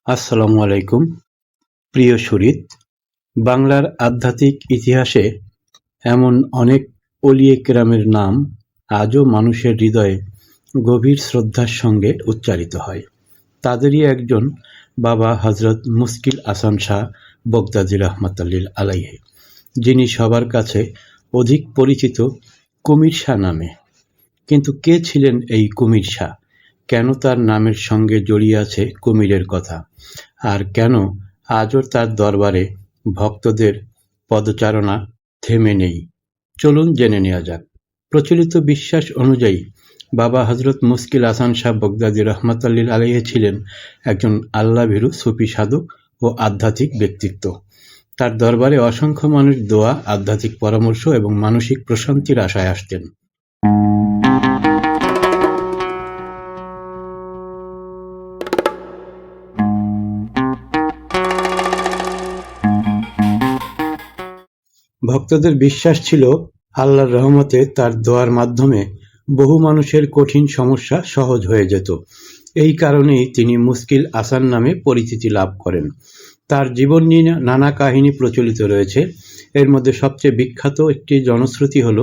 আসসালামু আলাইকুম। প্রিয় সুরিত, বাংলার আধ্যাত্মিক ইতিহাসে এমন অনেক অলিয়ে কেরামের নাম আজও মানুষের হৃদয়ে গভীর শ্রদ্ধার সঙ্গে উচ্চারিত হয়। তাদেরই একজন বাবা হজরত মুশকিল আসান শাহ বগদাদী রহমাতুল্লাহ আলাইহি, যিনি সবার কাছে অধিক পরিচিত কুমির শাহ নামে। কিন্তু কে ছিলেন এই কুমির শাহ? কেন তার নামের সঙ্গে জড়িয়ে আছে কুমিরের কথা? আর কেন আজও তার দরবারে ভক্তদের পদচারণা থেমে নেই? চলুন জেনে নেওয়া যাক। প্রচলিত বিশ্বাস অনুযায়ী বাবা হজরত মুশকিল আসান শাহ বগদাদী রহমাতুল্লাহ আলাইহি ছিলেন একজন আল্লাহভীরু সুফি সাধক ও আধ্যাত্মিক ব্যক্তিত্ব। তার দরবারে অসংখ্য মানুষ দোয়া, আধ্যাত্মিক পরামর্শ এবং মানসিক প্রশান্তির আশায় আসতেন। ভক্তদের বিশ্বাস ছিল, আল্লাহর রহমতে তার দোয়ার মাধ্যমে বহু মানুষের কঠিন সমস্যা সহজ হয়ে যেত। এই কারণেই তিনি মুশকিল আসান নামে পরিচিতি লাভ করেন। তার জীবন নিয়ে নানা কাহিনী প্রচলিত রয়েছে। এর মধ্যে সবচেয়ে বিখ্যাত একটি জনশ্রুতি হল,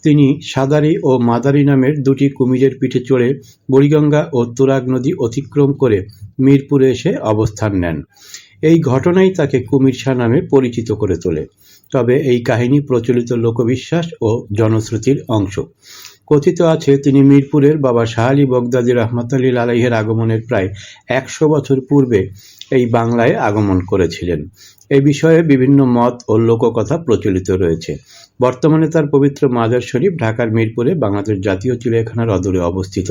তিনি সাদারি ও মাদারি নামের দুটি কুমিরের পিঠে চড়ে বুড়িগঙ্গা ও তুরাগ নদী অতিক্রম করে মিরপুরে এসে অবস্থান নেন। এই ঘটনাই তাকে কুমির শাহ নামে পরিচিত করে তোলে। তবে এই কাহিনী প্রচলিত লোকবিশ্বাস ও জনশ্রুতির অংশ। কথিত আছে, তিনি মিরপুরের বাবা শাহ আলী বগদাদী রহমাতুল্লাহ আলাইহির আগমনের প্রায় ১০০ বছর পূর্বে এই বাংলায় আগমন করেছিলেন। এই বিষয়ে বিভিন্ন মত ও লোককথা প্রচলিত রয়েছে। বর্তমানে তার পবিত্র মাজার শরীফ ঢাকার মিরপুরে বাংলাদেশ জাতীয় চিড়িয়াখানার অদূরে অবস্থিত।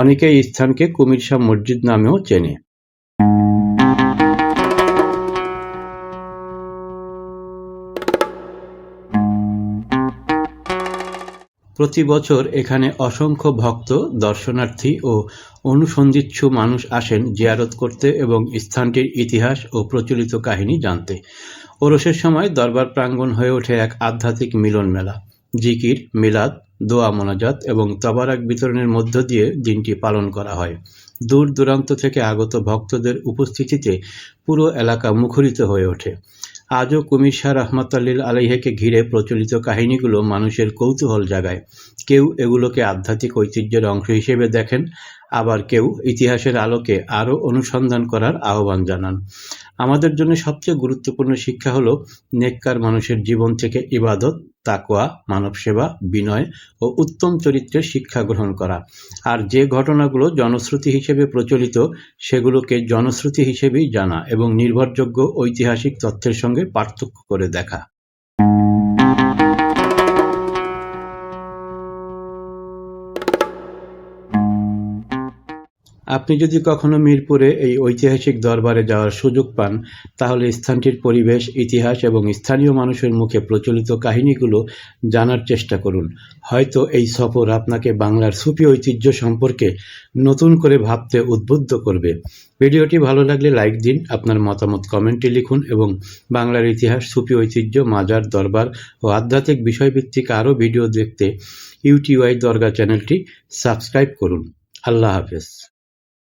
অনেকে এই স্থানকে কুমির শাহ মসজিদ নামেও চেনে। প্রতি বছর এখানে অসংখ্য ভক্ত, দর্শনার্থী ও অনুসন্ধিৎসু মানুষ আসেন জিয়ারত করতে এবং স্থানটির ইতিহাস ও প্রচলিত কাহিনী জানতে। ওরসের সময় দরবার প্রাঙ্গণ হয়ে ওঠে এক আধ্যাত্মিক মিলন মেলা। জিকির, মিলাদ, দোয়া মোনাজাত এবং তবারাক বিতরণের মধ্য দিয়ে দিনটি পালন করা হয়। দূর দূরান্ত থেকে আগত ভক্তদের উপস্থিতিতে পুরো এলাকা মুখরিত হয়ে ওঠে। আজও কুমির শাহ রহমাতুল্লাহ আলাইহিকে ঘিরে প্রচলিত কাহিনীগুলো মানুষের কৌতূহল জাগায়। কেউ এগুলোকে আধ্যাত্মিক ঐতিহ্যের অংশ হিসেবে দেখেন, আবার কেউ ইতিহাসের আলোকে আরও অনুসন্ধান করার আহ্বান জানান। আমাদের জন্য সবচেয়ে গুরুত্বপূর্ণ শিক্ষা হলো, নেককার মানুষের জীবন থেকে ইবাদত, তাকওয়া, মানব সেবা, বিনয় ও উত্তম চরিত্রের শিক্ষা গ্রহণ করা। আর যে ঘটনাগুলো জনশ্রুতি হিসেবে প্রচলিত, সেগুলোকে জনশ্রুতি হিসেবেই জানা এবং নির্ভরযোগ্য ঐতিহাসিক তথ্যের সঙ্গে পার্থক্য করে দেখা। আপনি যদি কখনো মিরপুরে এই ঐতিহাসিক দরবারে যাওয়ার সুযোগ পান, তাহলে স্থানটির পরিবেশ, ইতিহাস এবং স্থানীয় মানুষের মুখে প্রচলিত কাহিনীগুলো জানার চেষ্টা করুন। হয়তো এই সফর আপনাকে বাংলার সুফি ঐতিহ্য সম্পর্কে নতুন করে ভাবতে উদ্বুদ্ধ করবে। ভিডিওটি ভালো লাগলে লাইক দিন, আপনার মতামত কমেন্টে লিখুন এবং বাংলার ইতিহাস, সুফি ঐতিহ্য, মাজার, দরবার ও আধ্যাত্মিক বিষয়ভিত্তিক আরও ভিডিও দেখতে ইউটিউআই দরগা চ্যানেলটি সাবস্ক্রাইব করুন। আল্লাহ হাফেজ।